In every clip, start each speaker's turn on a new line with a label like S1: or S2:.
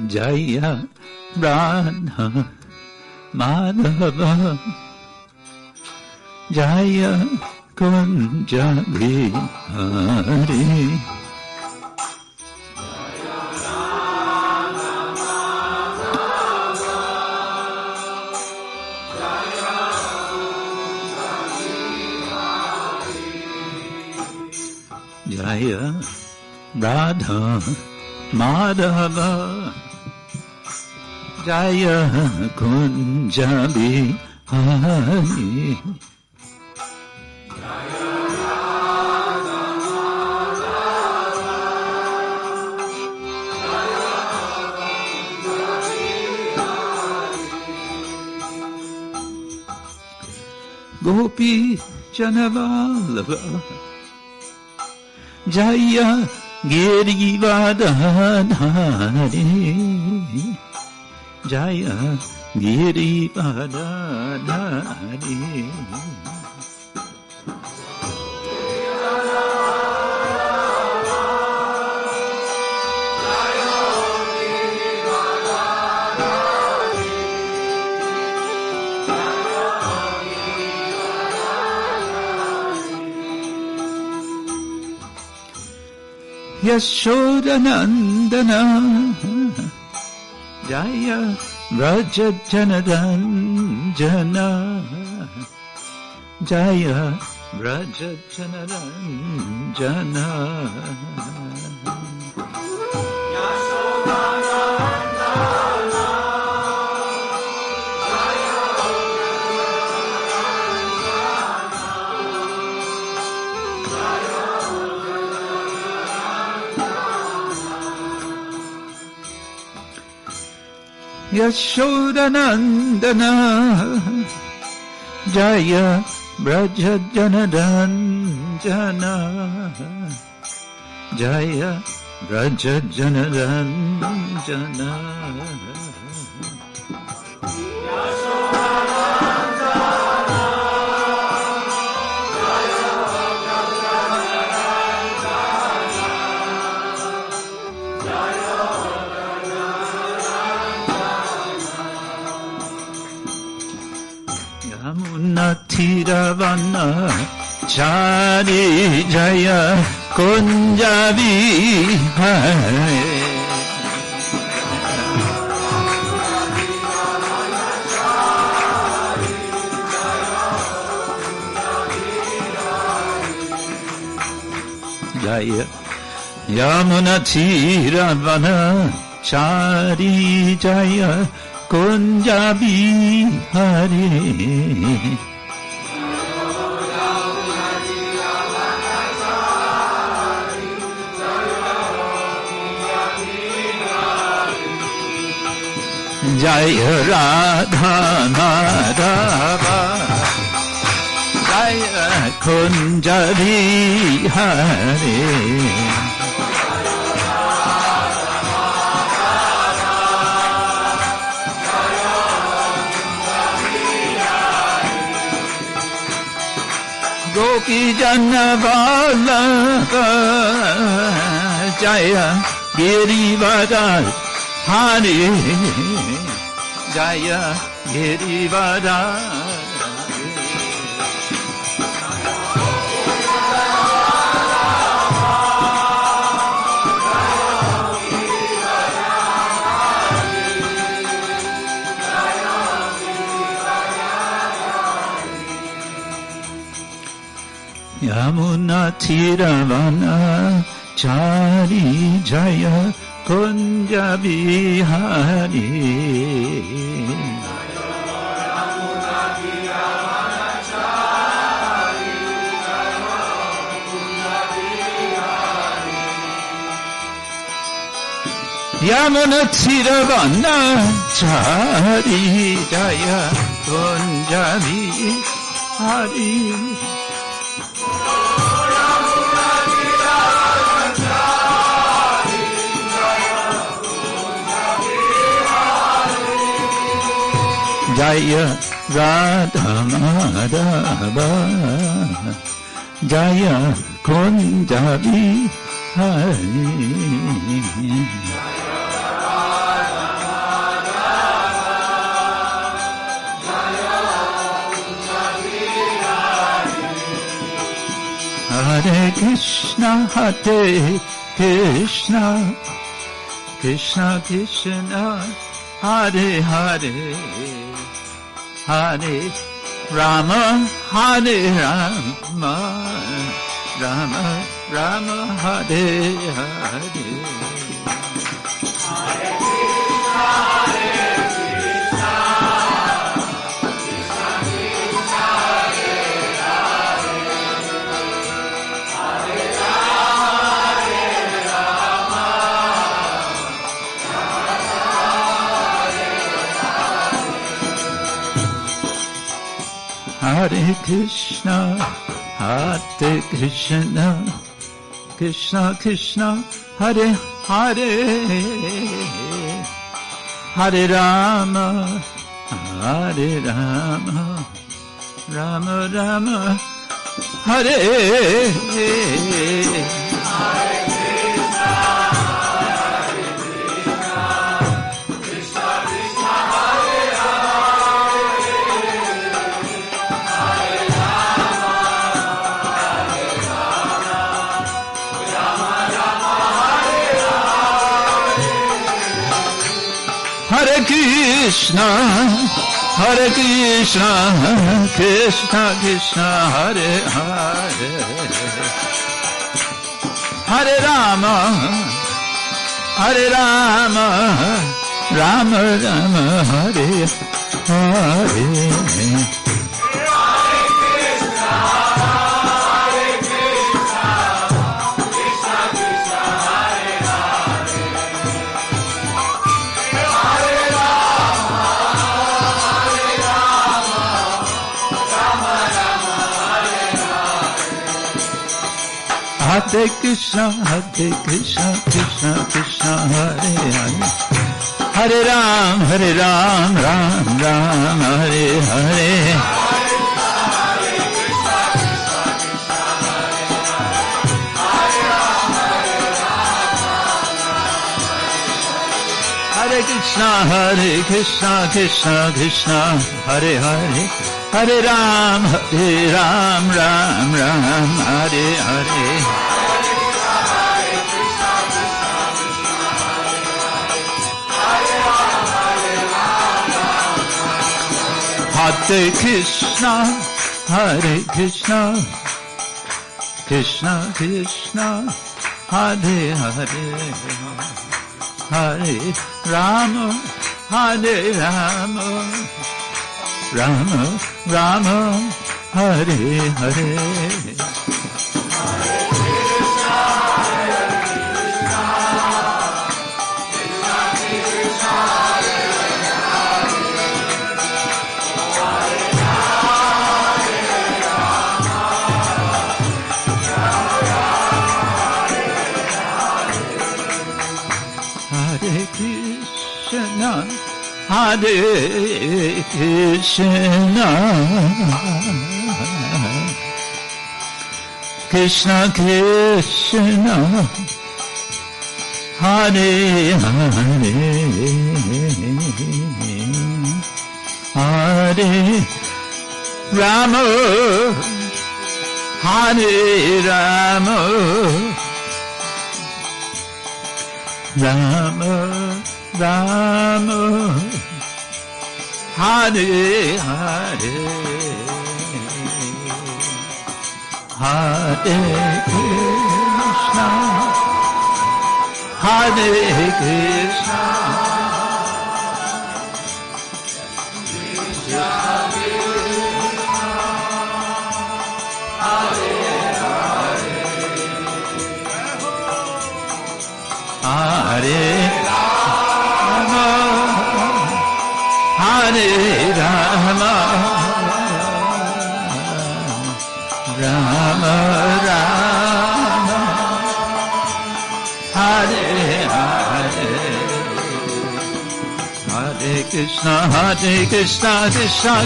S1: Jaya Radha Madhava Jaya Kunja Vihari Jaya Radha Madhava Jaya Kunja Vihari Gopi Janavallabha Jaya Girivardhari Jaya Girivardhari Yashodanandana Jaya Vrajajanaranjana Jaya Vrajajanaranjana Yashodanandana Jaya Vrajajanaranjana Jaya Vrajajanaranjana Thiravana Chari Jaya Kunja Vihari Jaya Yamuna Thiravana Chari Jaya Kunja Vihari Jaya Radha Madhava Jaya Kunja Vihari Gopi Janavallabha Jaya Girivardhari Hari Jaya Girivardhari Yamuna Thiravana Chari Jaya Kunja Vihari Yamuna Thiravana Chari Jaya Kunja Vihari Jaya Radha Madhava Jaya Kunja Vihari Hare Krishna, Krishna Krishna, Hare Hare, Hare Rama, Hare Rama, Rama Rama, Hare Hare. Hare Krishna, Krishna Krishna, Hare Hare, Hare Rama, Rama Rama, Hare Krishna, Krishna Krishna, Hare Hare, Hare Rama, Rama Rama, Hare Hare. Hare Krishna, Krishna Krishna, Hare Hare, Hare Ram, Ram Ram, Hare Hare. Hare Krishna, Krishna Krishna, Hare Hare, Hare Ram, Ram Ram, Hare Hare. Hare Krishna, Krishna Krishna, Hare Hare, Hare Rama, Rama Rama, Hare Hare. Hare Krishna, Krishna Krishna, Hare Hare, Hare Rama, Hare Rama, Rama Rama, Hare Hare, Hare Krishna, Hare Krishna, Hare Rama, Hare Rama, Rama Rama, Hare Hare, Hare Krishna, Krishna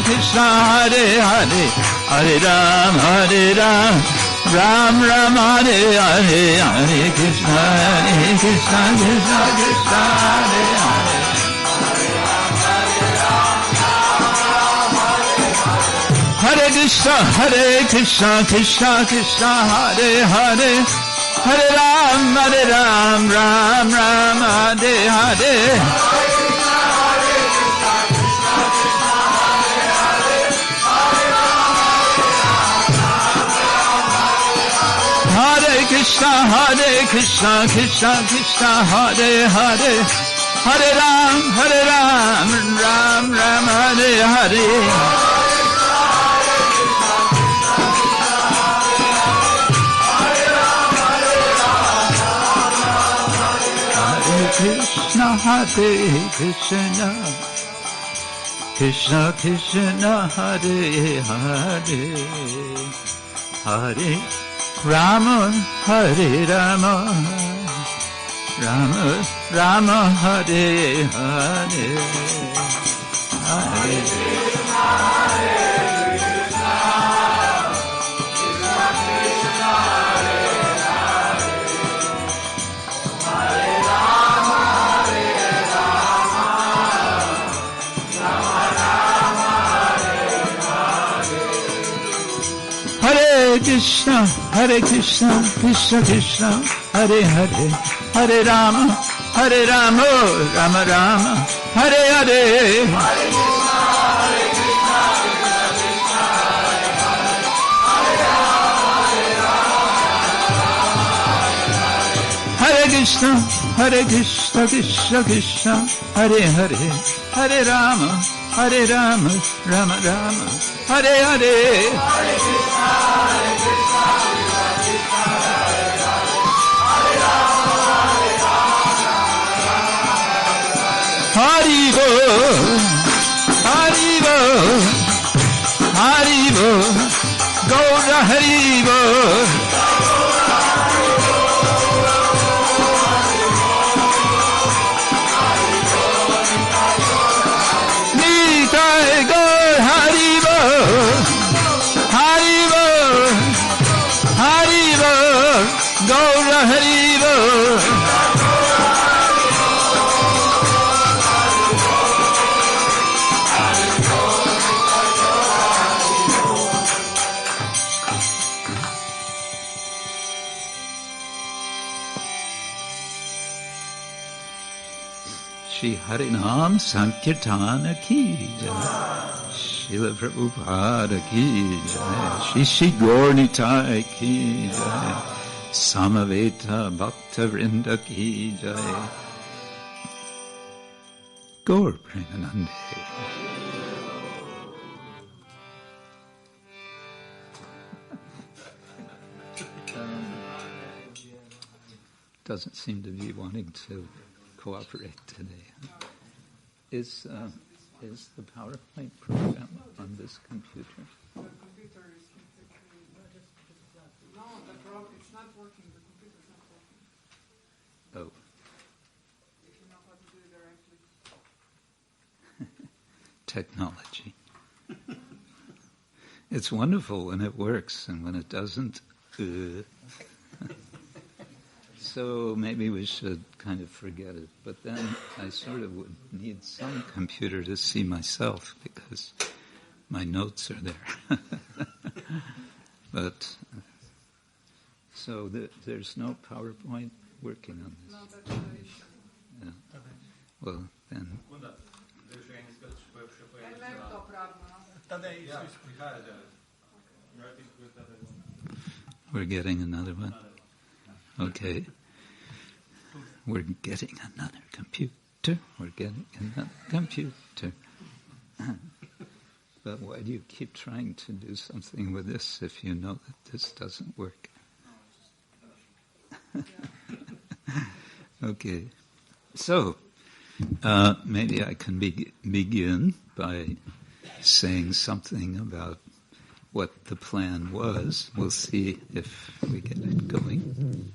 S1: Krishna, Hare Hare, Hare Ram, Ram Ram, Hare Hare, Hare Krishna, Krishna Krishna, Hare Hare, Hare Krishna, Krishna Krishna, Hare Hare, Hare Ram, Ram Ram, Hare Hare. Hare Krishna, Krishna Krishna, Hare Hare, Hare Ram, Ram Ram, Hare Hare. Krishna, Hare Krishna, Krishna Krishna, Hare Hare, Hare Rama, Hare Rama, Rama Rama, Hare Hare, Hare Krishna, Hare Krishna, Krishna Krishna, Hare Hare, Hare Rama, Rama Rama, Hare Hare. Hare Krishna, Krishna Krishna, Hare Hare, Hare Rama, Rama Rama, Hare Hare. Haribo, Haribo, Haribo, Gaura Haribo. Nitai Gaur Haribo, Haribo, Haribo, Gaura Haribo. Shri Harinam Sankirtana ki jai, Srila Prabhupada ki jai, Shri Gaur-Nitai ki jai, Samaveta Bhakta Vrinda ki jai, Gaur Premanande. Doesn't seem to be wanting to cooperate today. Is the PowerPoint program on this computer?
S2: The computer is no, it's not working. The computer is not working.
S1: Oh.
S2: If you know how to do it directly.
S1: Technology. It's wonderful when it works, and when it doesn't, So maybe we should kind of forget it. But then I sort of would need some computer to see myself because my notes are there. But so there's no PowerPoint working on this.
S2: No, that's the issue.
S1: Yeah. Well, then. We're getting another one. Okay. We're getting another computer. We're getting another computer. But why do you keep trying to do something with this if you know that this doesn't work? Okay. So, maybe I can begin by saying something about what the plan was. We'll see if we get it going.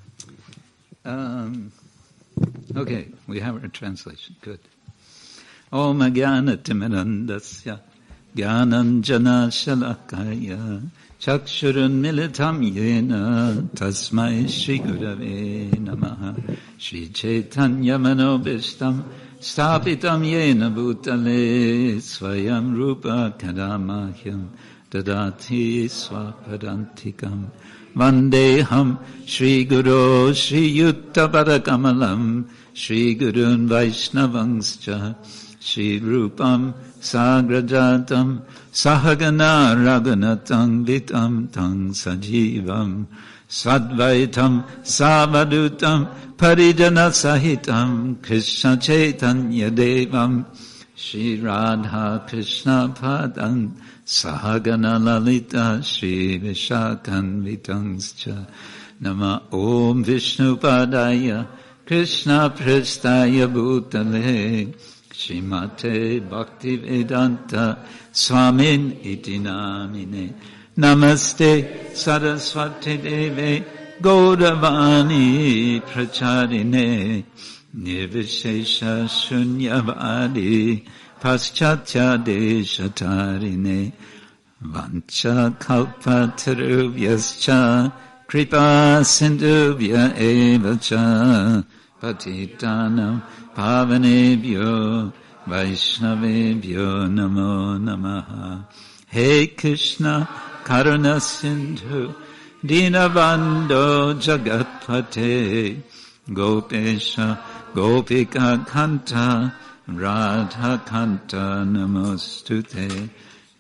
S1: Okay, we have our translation. Good. Om Jnana-timirandasya Jnananjana Shalakaya Chakshurun Militam Yena Tasmai Shri Gurave Namaha Shri Chaitanya Manobishtam Stapitam Yena Bhutale Swayam Rupa Kadamahyam dadati swapadantikam vandeham Shri Guru Shri Yutta Padakamalam Shri Gurun Vaishnavangscha Shri Rupam Sagrajatam Sahagana Raghunatam Vitam Tang Sajivam Sadvaitam Savadutam Parijana Sahitam Krishna Chaitanya Devam Shri Radha Krishna Padam Sahagana Lalita Shri Vishakan Vitangscha Nama Om Vishnu Padaya Krishna Prestaya Bhutale Shrimate Bhaktivedanta Swamin Iti Namine Namaste Saraswati Deve Gauravani Pracharine Nirvishesha Shunyavadi Paschatya Deshatarine Vancha Kalpatarubhyascha Kripa Sindhubhya Evacha Patitanam Pavanebhyo Vaishnavebhyo Namo Namaha He Krishna Karuna Sindhu Dinabandho Jagatpate Gopesha Gopika Kanta Radha Kanta Namostute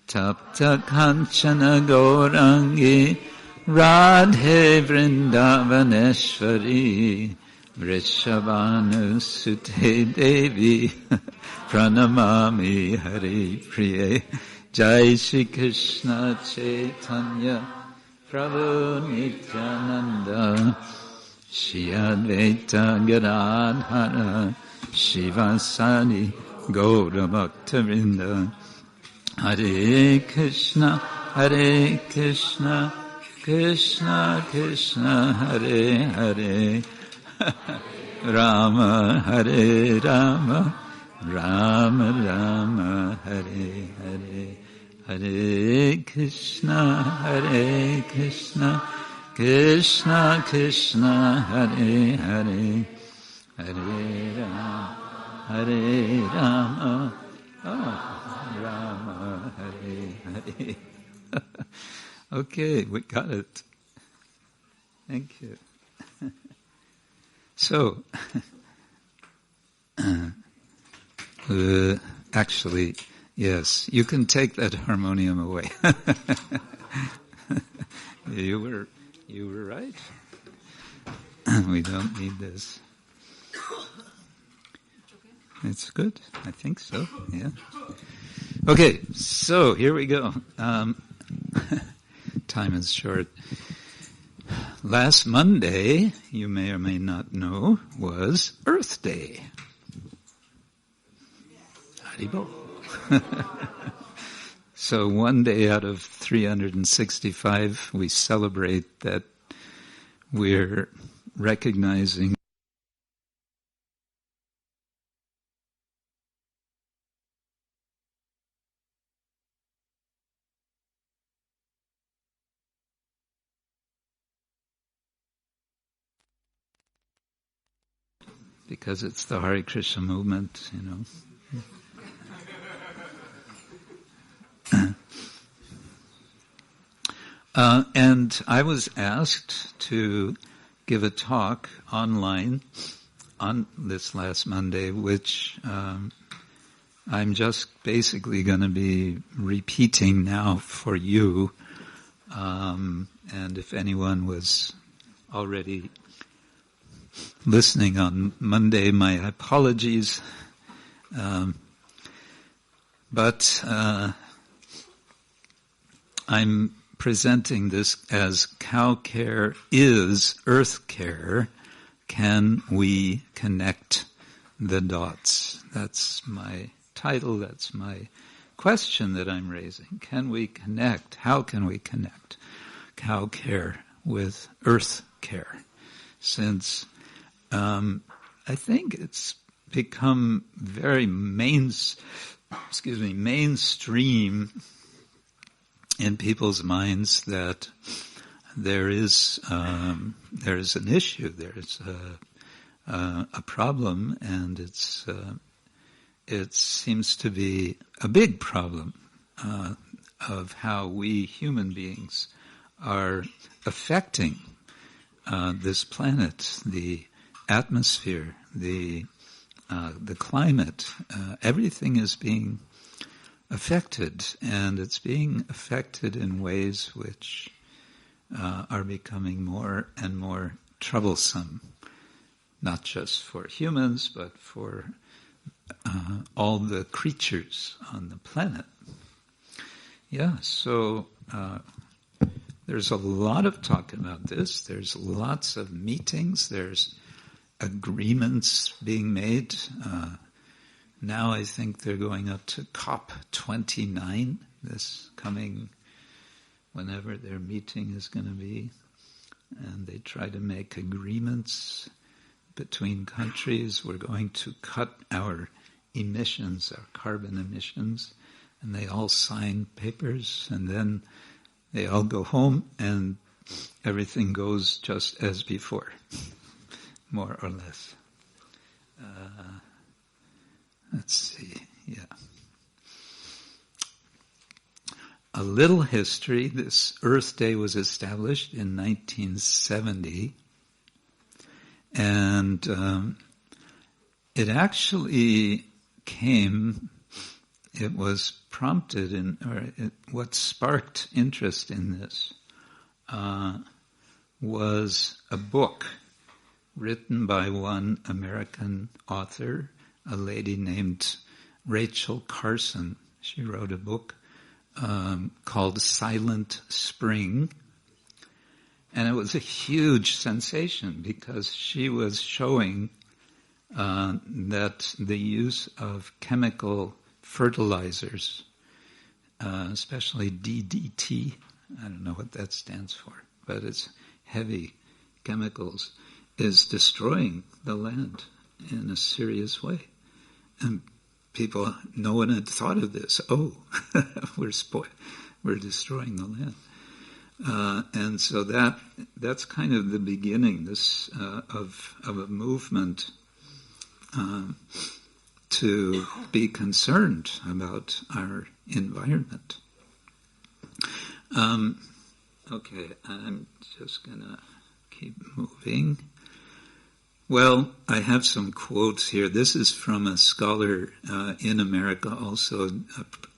S1: Tapta Kanchana Gaurangi Radhe Vrindavaneshwari Vrishabhanu Sute Devi Pranamami Hari Priye Jai Shri Krishna Chaitanya Prabhu Nityananda Shri Advaita Gadadhara Shivasadi Gaura Bhaktavinda Hare Krishna Krishna Krishna Hare Hare Rama Hare Rama Rama Rama Hare Hare Hare Krishna Krishna Krishna Hare Hare Hare Rama Rama Hare Hare. Okay, we got it. Thank you. So, actually, yes, you can take that harmonium away. You were right. We don't need this. It's good. I think so. Yeah. Okay, so here we go. Time is short. Last Monday, you may or may not know, was Earth Day. Haribol. So one day out of 365, we celebrate that we're recognizing because it's the Hare Krishna movement, you know. And I was asked to give a talk online on this last Monday, which I'm just basically going to be repeating now for you. And if anyone was already listening on Monday, my apologies. But I'm presenting this as Cow Care is Earth Care. Can we connect the dots? That's my title, that's my question that I'm raising. Can we connect? How can we connect Cow Care with Earth Care? Since I think it's become very mainstream in people's minds that there is an issue, there is a problem, and it seems to be a big problem. of how we human beings are affecting this planet, the atmosphere, the climate. Everything is being affected, and it's being affected in ways which are becoming more and more troublesome, not just for humans, but for all the creatures on the planet. Yeah, so there's a lot of talk about this. There's lots of meetings. There's agreements being made. Now I think they're going up to COP29 this coming, whenever their meeting is going to be. And they try to make agreements between countries. We're going to cut our emissions, our carbon emissions. And they all sign papers, and then they all go home, and everything goes just as before, more or less. Let's see, yeah. A little history. This Earth Day was established in 1970, and it actually came... It was prompted what sparked interest in this was a book written by one American author, a lady named Rachel Carson. She wrote a book called Silent Spring, and it was a huge sensation because she was showing that the use of chemical fertilizers, especially DDT, I don't know what that stands for, but it's heavy chemicals, is destroying the land in a serious way. And people, no one had thought of this. Oh, we're destroying the land. And so that's kind of the beginning of a movement to be concerned about our environment. Okay, I'm just going to keep moving. Well, I have some quotes here. This is from a scholar in America, also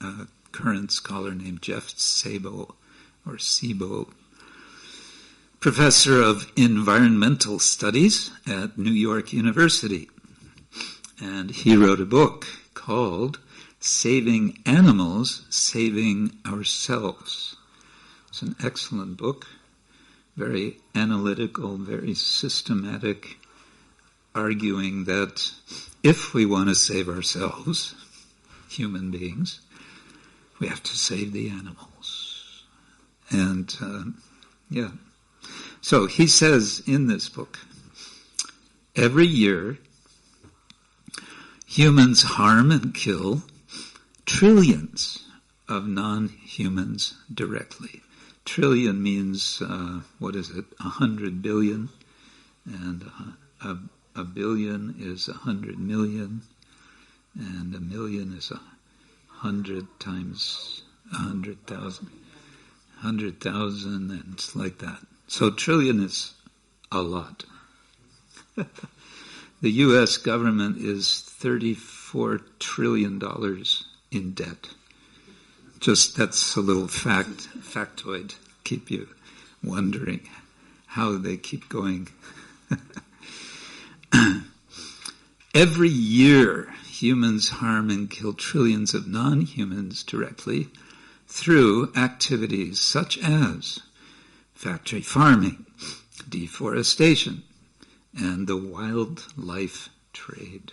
S1: a current scholar named Jeff Sabo, or Sebo, professor of environmental studies at New York University. And he wrote a book called Saving Animals, Saving Ourselves. It's an excellent book, very analytical, very systematic, arguing that if we want to save ourselves, human beings, we have to save the animals. And, yeah. So he says in this book, every year, humans harm and kill trillions of non-humans directly. Trillion means, 100 billion, and a billion is 100 million, and a million is 100 times 100,000, 100,000, and it's like that. So trillion is a lot. The U.S. government is $34 trillion in debt. Just that's a little factoid, keep you wondering how they keep going. Every year, humans harm and kill trillions of non-humans directly through activities such as factory farming, deforestation, and the wildlife trade.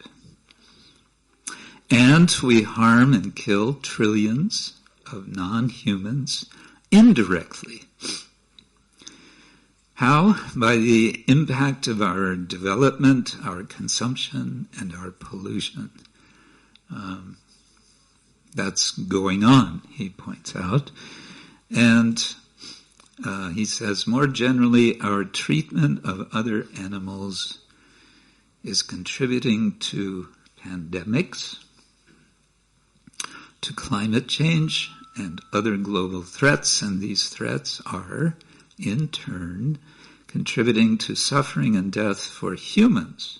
S1: And we harm and kill trillions of non-humans indirectly. How? By the impact of our development, our consumption, and our pollution. That's going on, he points out. And he says, more generally, our treatment of other animals is contributing to pandemics, to climate change, and other global threats, and these threats are, in turn, contributing to suffering and death for humans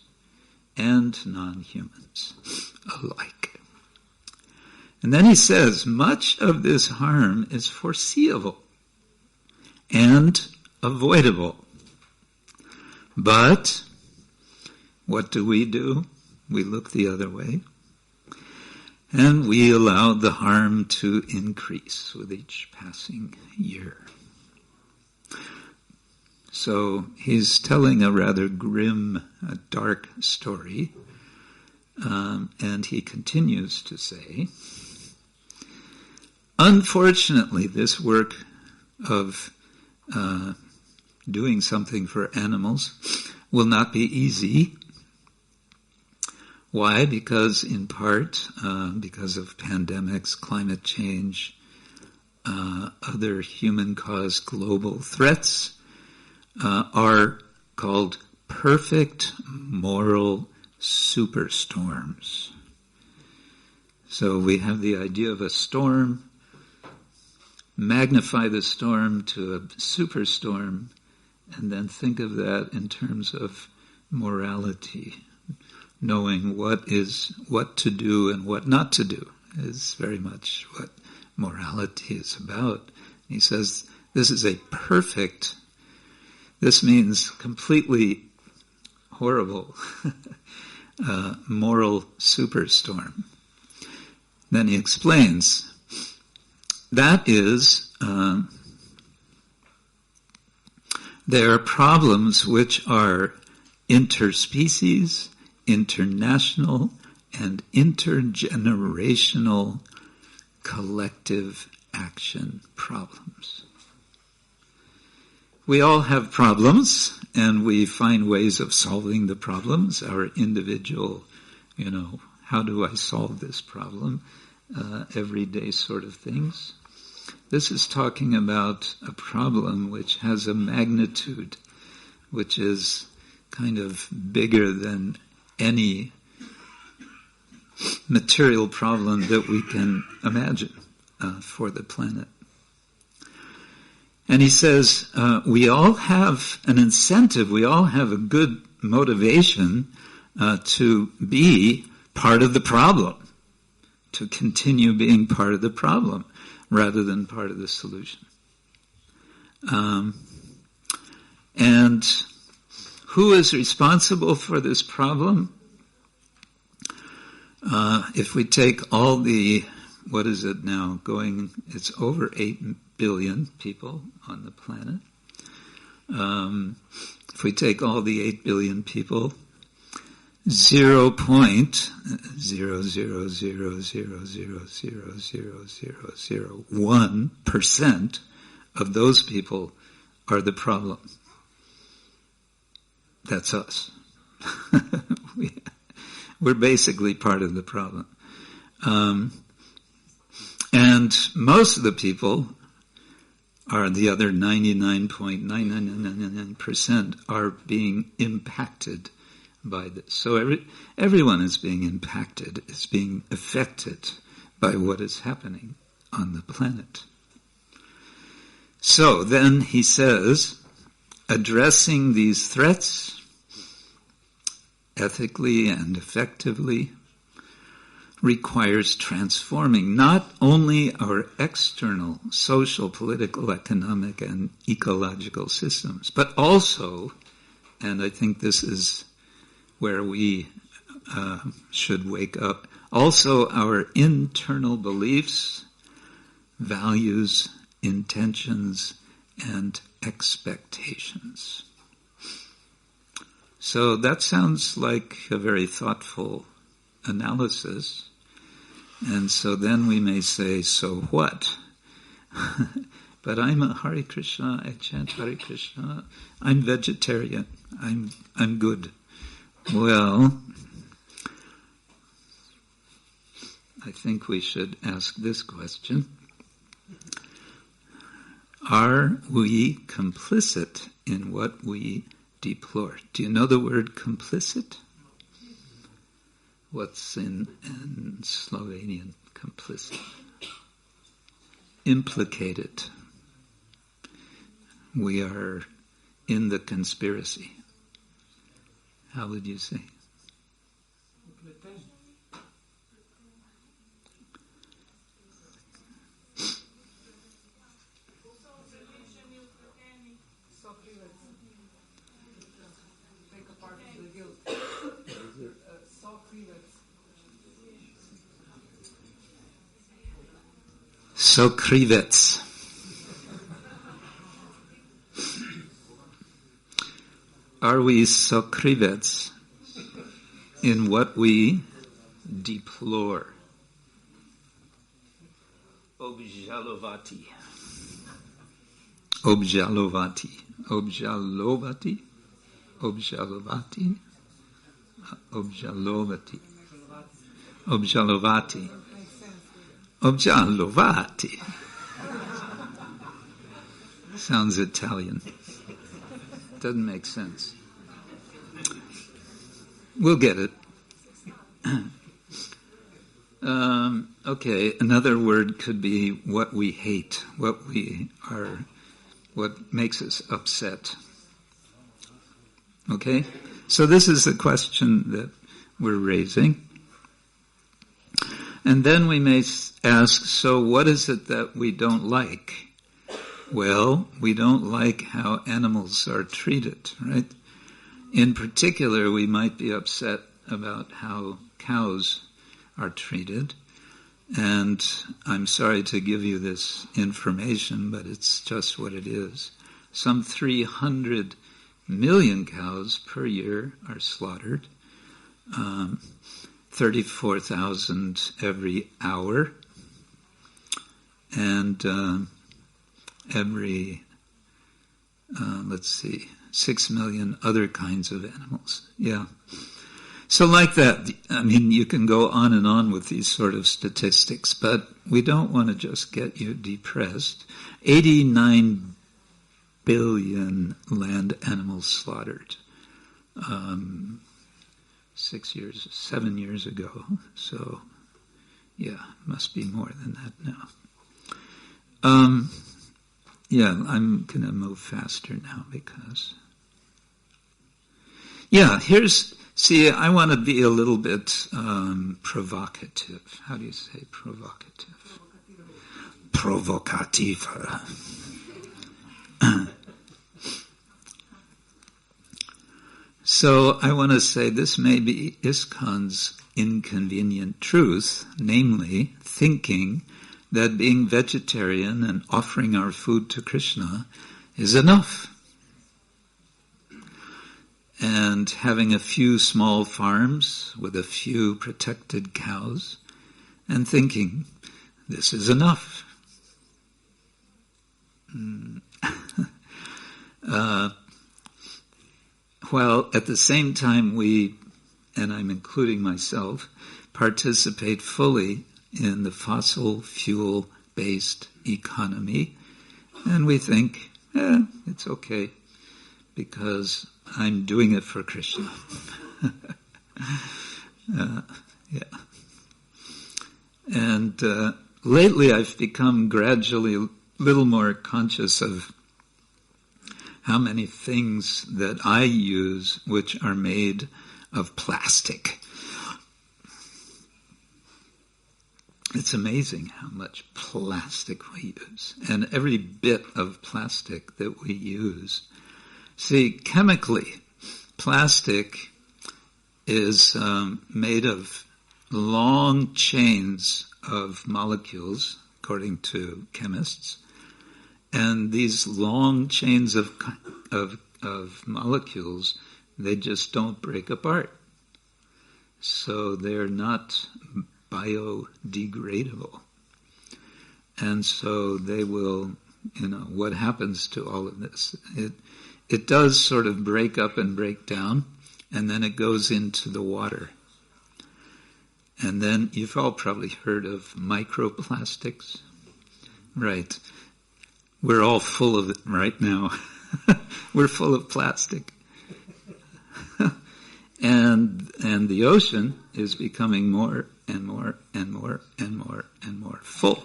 S1: and non-humans alike. And then he says, much of this harm is foreseeable and avoidable. But what do? We look the other way, and we allow the harm to increase with each passing year. So he's telling a rather grim, dark story, and he continues to say, unfortunately, this work of doing something for animals will not be easy. Why? Because in part, because of pandemics, climate change, other human-caused global threats, are called perfect moral superstorms. So we have the idea of a storm, magnify the storm to a superstorm, and then think of that in terms of morality. Knowing what to do and what not to do is very much what morality is about. He says this means completely horrible moral superstorm. Then he explains that is there are problems which are interspecies, international, and intergenerational collective action problems. We all have problems, and we find ways of solving the problems, our individual, how do I solve this problem, everyday sort of things. This is talking about a problem which has a magnitude which is kind of bigger than any material problem that we can imagine for the planet. And he says, we all have an incentive, we all have a good motivation to be part of the problem, to continue being part of the problem rather than part of the solution. And who is responsible for this problem? If we take all the, what is it now, it's over 8 billion people on the planet. If we take all the 8 billion people, 0.000000001% of those people are the problem. That's us. We're basically part of the problem. And most of the people are the other 99.999% are being impacted by this. So everyone is being impacted, is being affected by what is happening on the planet. So then he says, addressing these threats ethically and effectively requires transforming not only our external social, political, economic, and ecological systems, but also, and I think this is where we should wake up, also our internal beliefs, values, intentions, and expectations. So that sounds like a very thoughtful analysis. And so then we may say, so what? But I'm a Hare Krishna, I chant Hare Krishna, I'm vegetarian, I'm good. Well, I think we should ask this question. Are we complicit in what we deplore? Do you know the word complicit? What's in Slovenian complicit? implicated. We are in the conspiracy. How would you say? Sokrivets. Are we sokrivets in what we deplore? Objalovati. Objalovati. Objalovati. Objalovati. Objalovati. Objalovati. Objalovati. Sounds Italian. Doesn't make sense. We'll get it. Okay, another word could be what we hate, what makes us upset. Okay? So this is the question that we're raising. And then we may ask, so what is it that we don't like? Well, we don't like how animals are treated, right? In particular, we might be upset about how cows are treated. And I'm sorry to give you this information, but it's just what it is. Some 300 million cows per year are slaughtered. 34,000 every hour. And every, 6 million other kinds of animals. Yeah. So like that, I mean, you can go on and on with these sort of statistics, but we don't want to just get you depressed. 89 billion land animals slaughtered 7 years ago. So, yeah, must be more than that now. Yeah, I'm going to move faster now because... Yeah, I want to be a little bit provocative. How do you say provocative? Provocative. So I want to say this may be ISKCON's inconvenient truth, namely thinking that being vegetarian and offering our food to Krishna is enough. And having a few small farms with a few protected cows and thinking, this is enough. While at the same time we, and I'm including myself, participate fully in the fossil fuel-based economy, and we think, it's okay, because I'm doing it for Krishna. Yeah. And lately I've become gradually a little more conscious of how many things that I use which are made of plastic. It's amazing how much plastic we use. And every bit of plastic that we use. See, chemically, plastic is made of long chains of molecules, according to chemists. And these long chains of molecules, they just don't break apart. So they're not biodegradable. And so they will, what happens to all of this? It does sort of break up and break down, and then it goes into the water. And then you've all probably heard of microplastics. Right. We're all full of it right now. We're full of plastic. And the ocean is becoming more and more and more and more and more full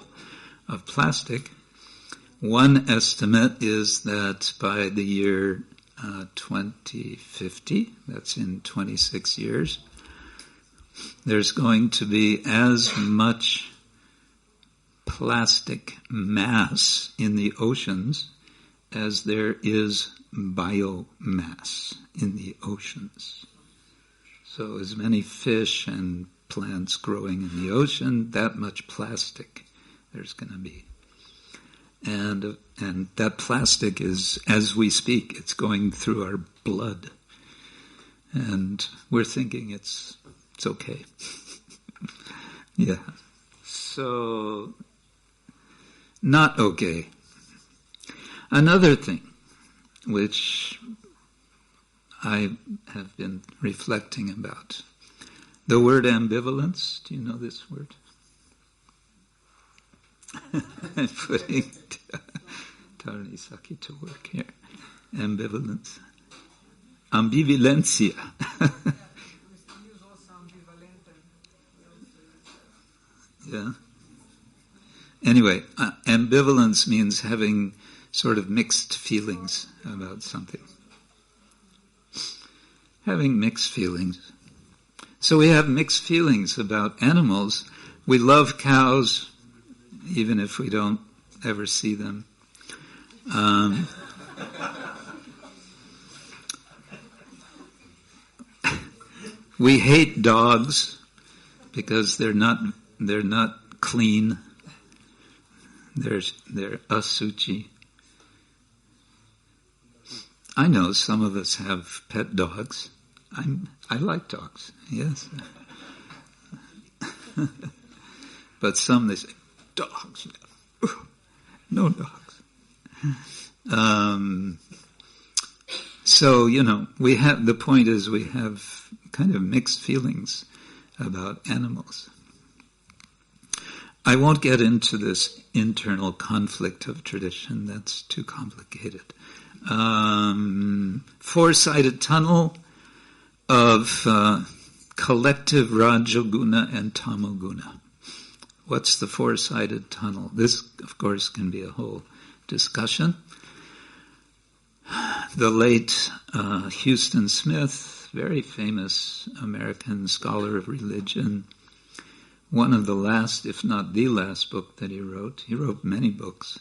S1: of plastic. One estimate is that by the year 2050, that's in 26 years, there's going to be as much plastic mass in the oceans as there is biomass in the oceans. So as many fish and plants growing in the ocean, that much plastic there's going to be. And that plastic is, as we speak, it's going through our blood. And we're thinking it's okay. Yeah. So, not okay. Another thing which I have been reflecting about, the word ambivalence. Do you know this word? I'm putting Tarani Saki to work here. Ambivalence. Ambivalentia. Yeah. Anyway, ambivalence means having sort of mixed feelings about something. Having mixed feelings. So we have mixed feelings about animals. We love cows, even if we don't ever see them. We hate dogs because they're not clean. They're asuchi. I know some of us have pet dogs. I like dogs, yes. But some they say, dogs, no dogs. So, the point is we have kind of mixed feelings about animals. I won't get into this internal conflict of tradition, that's too complicated. Four-sided tunnel of collective Rajoguna and Tamoguna. What's the four-sided tunnel? This, of course, can be a whole discussion. The late Houston Smith, very famous American scholar of religion, one of the last, if not the last book that he wrote many books,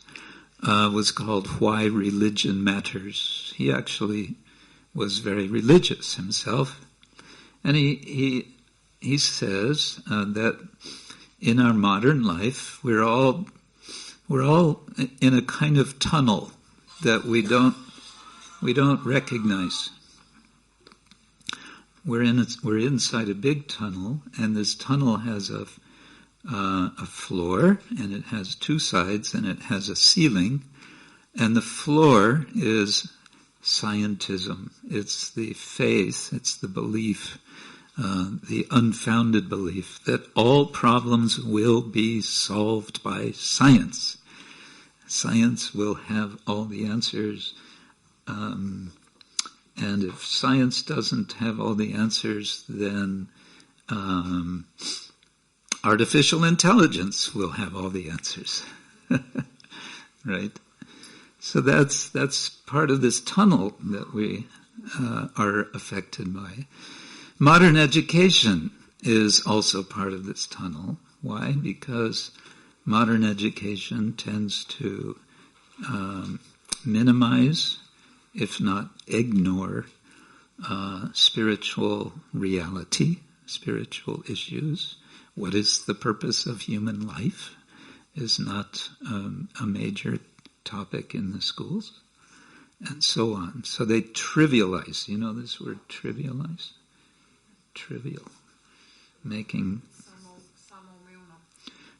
S1: was called Why Religion Matters. He actually was very religious himself. And he says that in our modern life, we're all in a kind of tunnel that we don't recognize. We're inside a big tunnel, and this tunnel has a floor, and it has two sides, and it has a ceiling, and the floor is scientism. It's the faith, it's the belief, the unfounded belief that all problems will be solved by science. Science will have all the answers, and if science doesn't have all the answers, then artificial intelligence will have all the answers. Right? So that's part of this tunnel that we are affected by. Modern education is also part of this tunnel. Why? Because modern education tends to minimize, if not ignore, spiritual reality, spiritual issues. What is the purpose of human life is not a major topic in the schools, and so on. So they trivialize. You know this word, trivialize? Trivial. Making...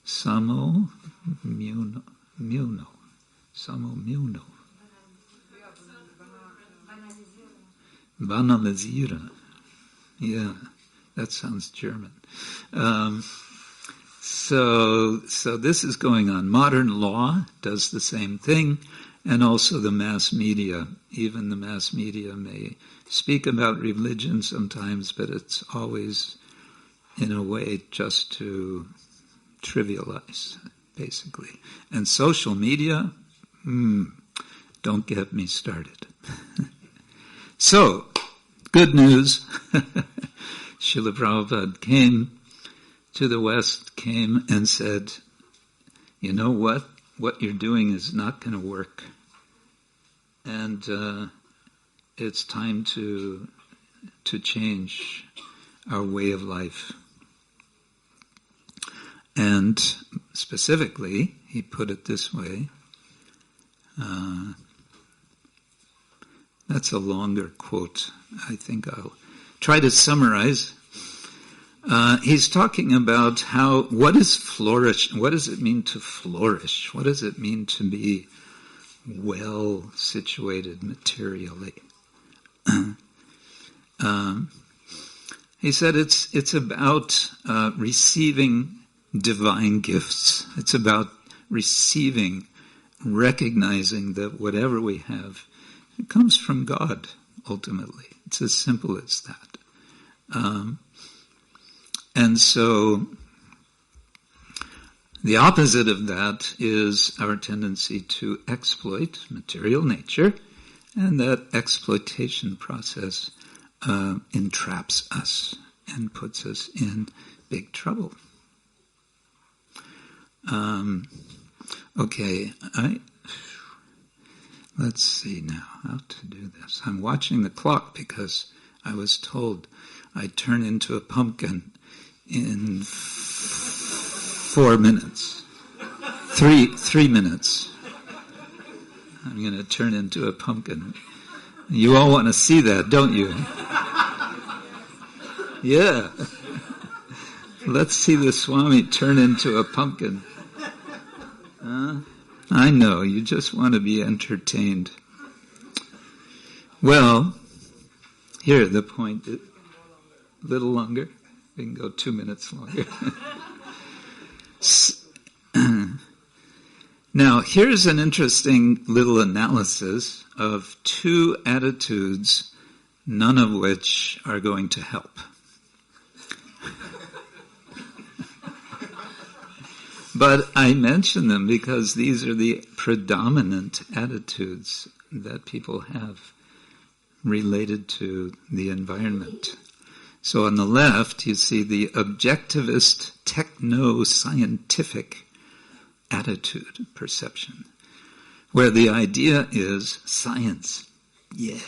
S1: Samo muno. Banalisieren. Yeah, that sounds German. So this is going on. Modern law does the same thing, and also the mass media. Even the mass media may speak about religion sometimes, but it's always, in a way, just to trivialize. basically. And social media, don't get me started. So, good news. Srila Prabhupada came to the West, came and said, you know what? What you're doing is not going to work. And it's time to change our way of life. And specifically, he put it this way. That's a longer quote. I think I'll try to summarize. He's talking about what is flourish? What does it mean to flourish? What does it mean to be well situated materially? He said it's about receiving divine gifts. It's about receiving, recognizing that whatever we have, it comes from God, ultimately. It's as simple as that. And so the opposite of that is our tendency to exploit material nature, and that exploitation process entraps us and puts us in big trouble. Okay, let's see now how to do this. I'm watching the clock because I was told I'd turn into a pumpkin in 4 minutes. 3 minutes. I'm going to turn into a pumpkin. You all want to see that, don't you? Yeah. Let's see the Swami turn into a pumpkin. I know, you just want to be entertained. Well, here, the point, a little longer. We can go 2 minutes longer. Now, here's an interesting little analysis of two attitudes, none of which are going to help. But I mention them because these are the predominant attitudes that people have related to the environment. So on the left, you see the objectivist, techno-scientific attitude, perception, where the idea is science, yeah.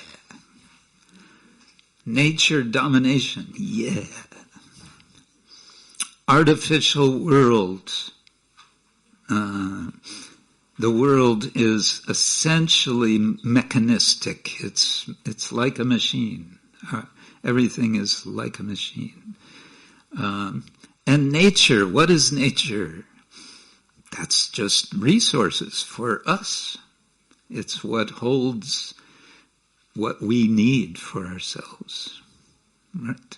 S1: Nature domination, yeah. Artificial world. The world is essentially mechanistic. It's like a machine. Everything is like a machine. And nature, what is nature? That's just resources for us. It's what holds what we need for ourselves. Right?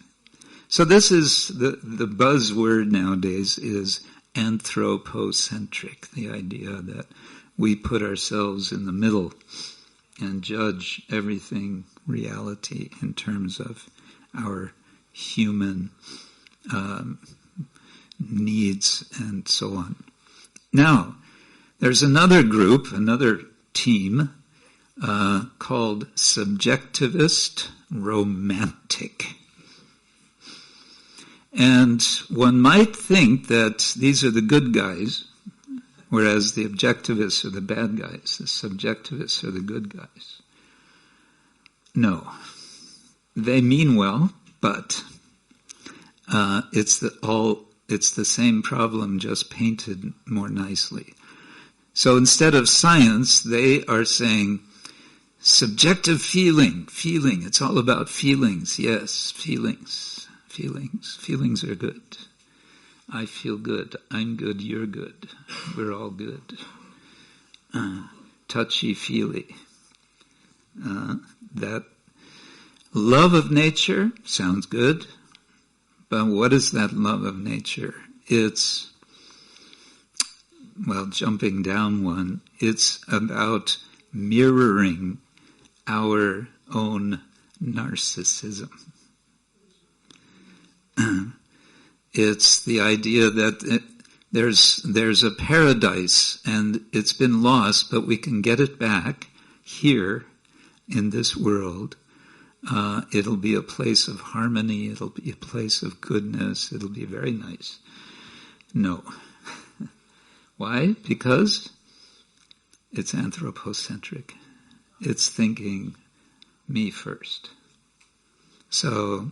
S1: So this is the buzzword nowadays is anthropocentric, the idea that we put ourselves in the middle and judge everything reality in terms of our human needs and so on. Now, there's another group, another team called subjectivist romantic. And one might think that these are the good guys, whereas the objectivists are the bad guys, the subjectivists are the good guys. No. They mean well, but it's the same problem, just painted more nicely. So instead of science, they are saying subjective feeling, it's all about feelings, yes, feelings. Feelings are good. I feel good. I'm good. You're good. We're all good. Touchy-feely. That love of nature sounds good, but what is that love of nature? It's, jumping down one, it's about mirroring our own narcissism. It's the idea that there's a paradise, and it's been lost, but we can get it back here in this world. It'll be a place of harmony. It'll be a place of goodness. It'll be very nice. No. Why? Because it's anthropocentric. It's thinking me first. So,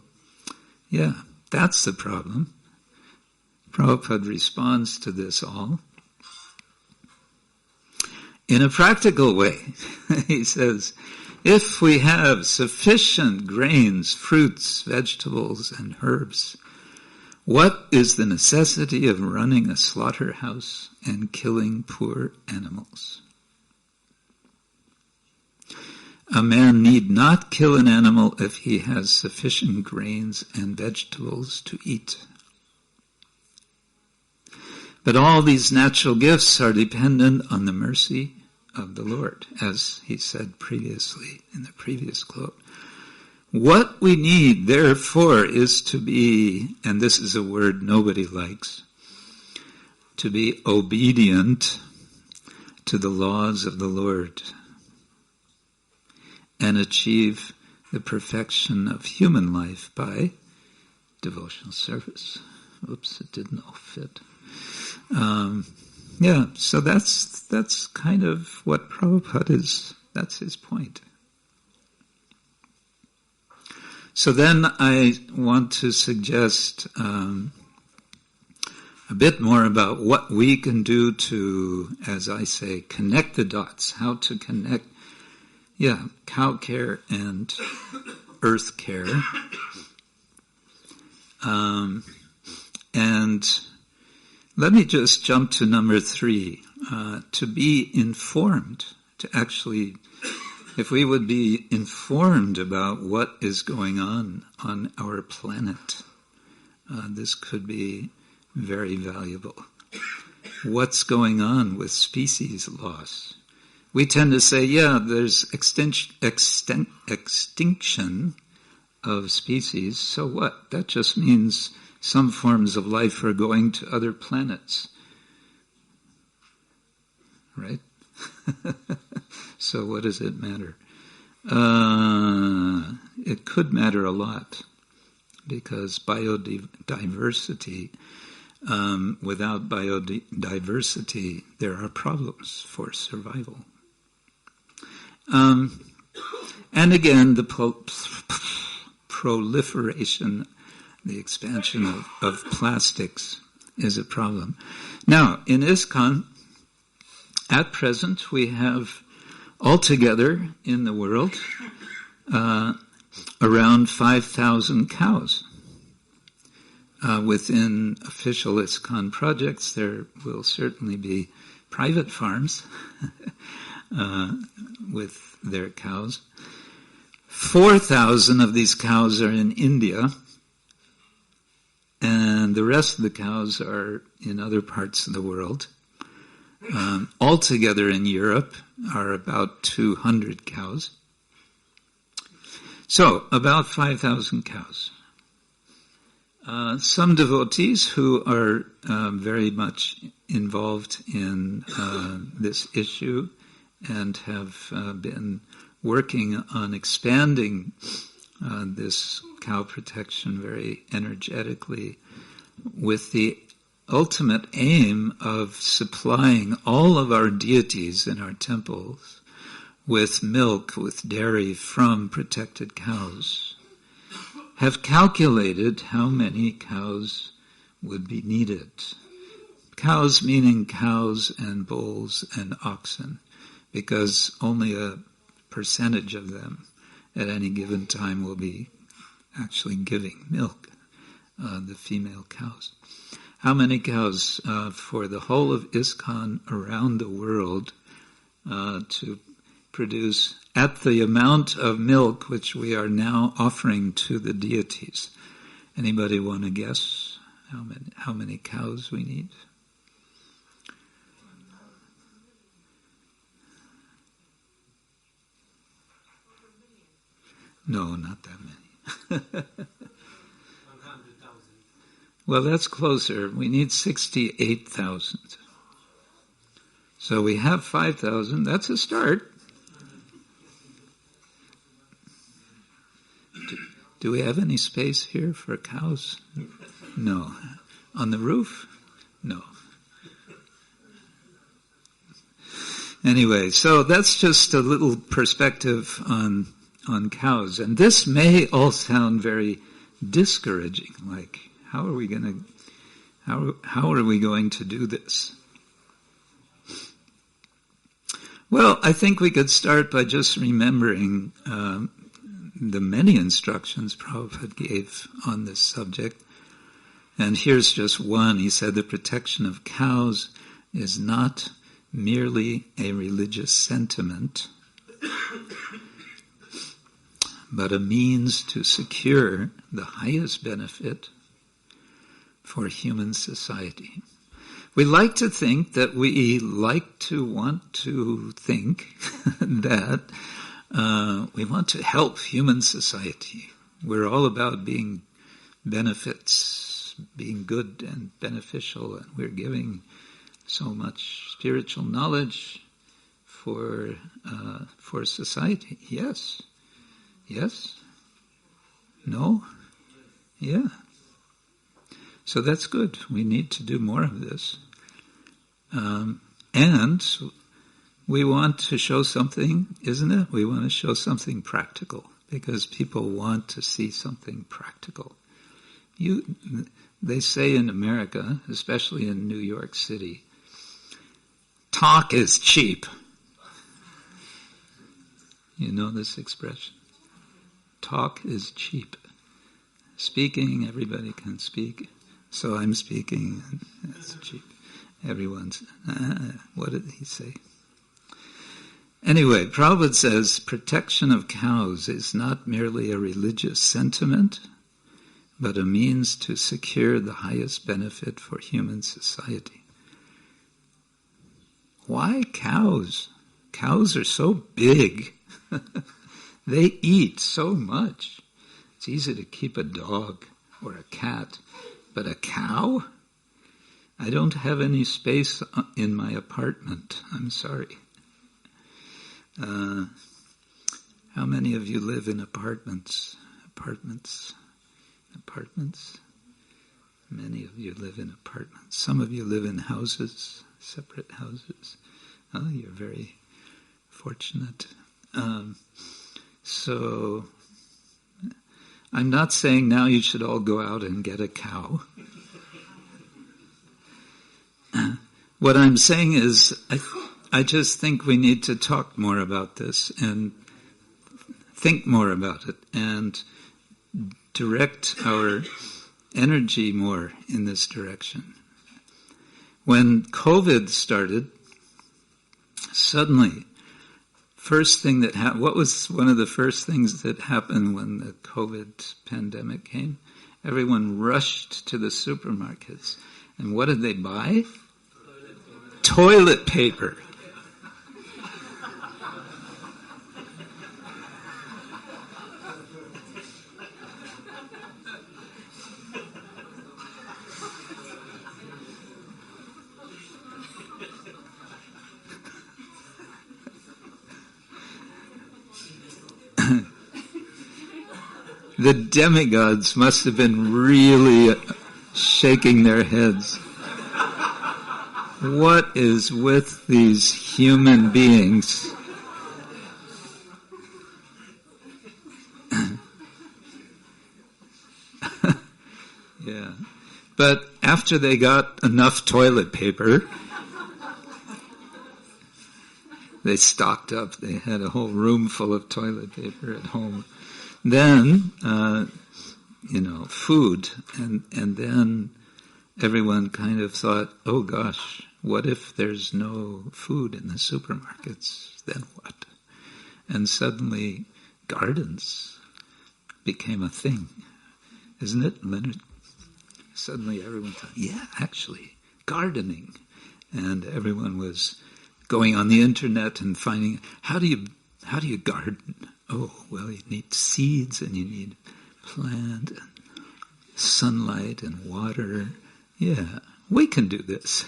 S1: yeah, that's the problem. Prabhupada responds to this all in a practical way. He says, if we have sufficient grains, fruits, vegetables, and herbs, what is the necessity of running a slaughterhouse and killing poor animals? A man need not kill an animal if he has sufficient grains and vegetables to eat. But all these natural gifts are dependent on the mercy of the Lord, as he said previously in the previous quote. What we need, therefore, is to be, and this is a word nobody likes, to be obedient to the laws of the Lord and achieve the perfection of human life by devotional service. Oops, it didn't all fit. So that's kind of what Prabhupada is, that's his point. So then I want to suggest a bit more about what we can do to, as I say, connect the dots, how to connect, cow care and earth care. And let me just jump to number 3, to be informed, to actually, if we would be informed about what is going on our planet, this could be very valuable. What's going on with species loss? We tend to say, there's extinction of species, so what? That just means some forms of life are going to other planets. Right? So what does it matter? It could matter a lot, because biodiversity, without biodiversity, there are problems for survival. And again, the proliferation, the expansion of plastics is a problem. Now, in ISKCON, at present, we have altogether in the world around 5,000 cows. Within official ISKCON projects, there will certainly be private farms with their cows. 4,000 of these cows are in India, and the rest of the cows are in other parts of the world. Altogether in Europe are about 200 cows. So, about 5,000 cows. Some devotees who are very much involved in this issue and have been working on expanding this cow protection very energetically with the ultimate aim of supplying all of our deities in our temples with milk, with dairy from protected cows, have calculated how many cows would be needed. Cows meaning cows and bulls and oxen, because only a percentage of them at any given time will be actually giving milk, the female cows. How many cows for the whole of ISKCON around the world to produce at the amount of milk which we are now offering to the deities? Anybody want to guess how many cows we need? No, not that many.
S3: 100,000.
S1: Well, that's closer. We need 68,000. So we have 5,000. That's a start. Do we have any space here for cows? No. On the roof? No. Anyway, so that's just a little perspective on cows. And this may all sound very discouraging, like, how are we going to do this? Well, I think we could start by just remembering the many instructions Prabhupada gave on this subject. And here's just one. He said the protection of cows is not merely a religious sentiment, but a means to secure the highest benefit for human society. We like to think that that we want to help human society. We're all about being benefits, being good and beneficial, and we're giving so much spiritual knowledge for society. Yes? No? Yeah. So that's good. We need to do more of this. And we want to show something, isn't it? We want to show something practical, because people want to see something practical. They say in America, especially in New York City, talk is cheap. You know this expression? Talk is cheap. Speaking, everybody can speak. So I'm speaking, and that's cheap. Everyone's, what did he say? Anyway, Prabhupada says, protection of cows is not merely a religious sentiment, but a means to secure the highest benefit for human society. Why cows? Cows are so big. They eat so much. It's easy to keep a dog or a cat, but a cow? I don't have any space in my apartment. I'm sorry. How many of you live in apartments? Apartments? Many of you live in apartments. Some of you live in houses, separate houses. Oh, you're very fortunate. So, I'm not saying now you should all go out and get a cow. What I'm saying is, I just think we need to talk more about this and think more about it and direct our energy more in this direction. When COVID started, suddenly, first thing that what was one of the first things that happened when the COVID pandemic came? Everyone rushed to the supermarkets. And what did they buy? Toilet paper. The demigods must have been really shaking their heads. What is with these human beings? Yeah. But after they got enough toilet paper, they stocked up. They had a whole room full of toilet paper at home. Then, food. And then everyone kind of thought, oh gosh, what if there's no food in the supermarkets? Then what? And suddenly gardens became a thing. Isn't it, Leonard? Suddenly everyone thought, yeah, actually, gardening. And everyone was going on the internet and finding, how do you garden? Oh, well, you need seeds and you need plant. sunlight and water. Yeah, we can do this.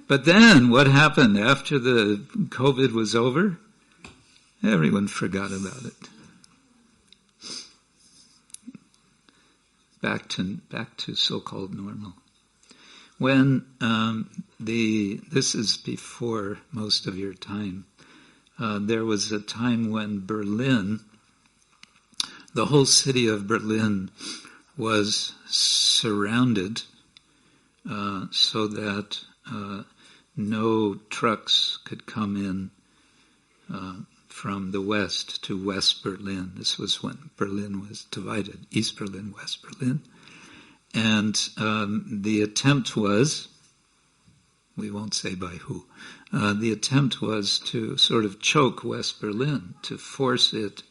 S1: But then what happened after the COVID was over? Everyone forgot about it. Back to so-called normal. When this is before most of your time, there was a time when Berlin, the whole city of Berlin, was surrounded so that no trucks could come in from the west to West Berlin. This was when Berlin was divided, East Berlin, West Berlin. And the attempt was, we won't say by who, the attempt was to sort of choke West Berlin, to force it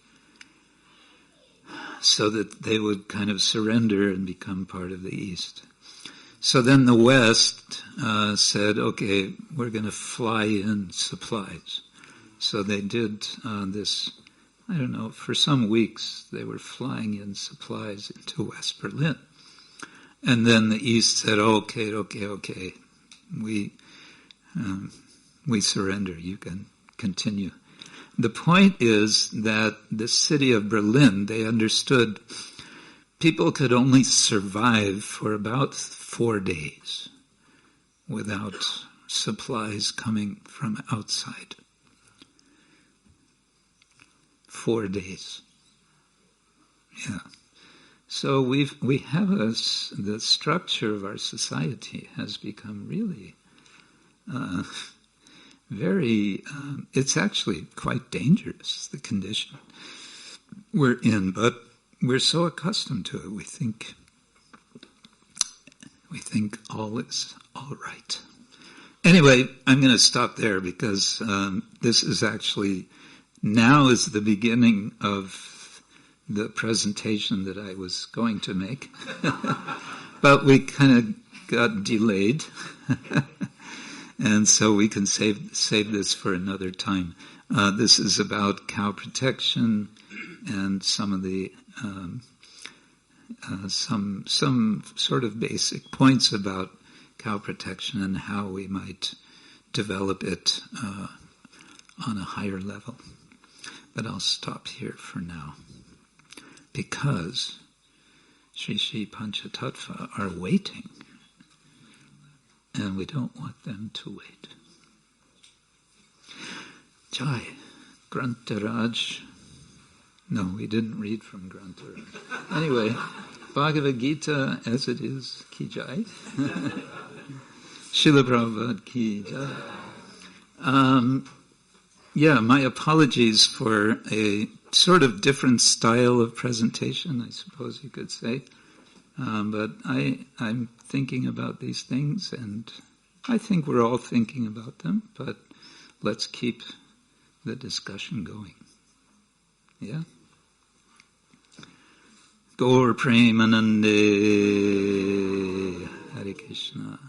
S1: so that they would kind of surrender and become part of the East. So then the West said, okay, we're going to fly in supplies. So they did this, I don't know, for some weeks they were flying in supplies into West Berlin. And then the East said, okay, we surrender, you can continue. The point is that the city of Berlin, they understood people could only survive for about 4 days without supplies coming from outside. 4 days. Yeah. So we have the structure of our society has become really very, it's actually quite dangerous, the condition we're in, but we're so accustomed to it, we think all is all right. Anyway, I'm going to stop there because this is actually, now is the beginning of the presentation that I was going to make. But we kind of got delayed. And so we can save this for another time. This is about cow protection and some of the some sort of basic points about cow protection and how we might develop it on a higher level. But I'll stop here for now because Sri Sri Panchatattva are waiting. And we don't want them to wait. Jai, Grantaraj. No, we didn't read from Grantaraj. Anyway, Bhagavad Gita as it is, Ki Jai. Srila Prabhupada Ki Jai. My apologies for a sort of different style of presentation, I suppose you could say. But I'm thinking about these things, and I think we're all thinking about them, but let's keep the discussion going. Yeah? Gaur Premanande Hare Krishna.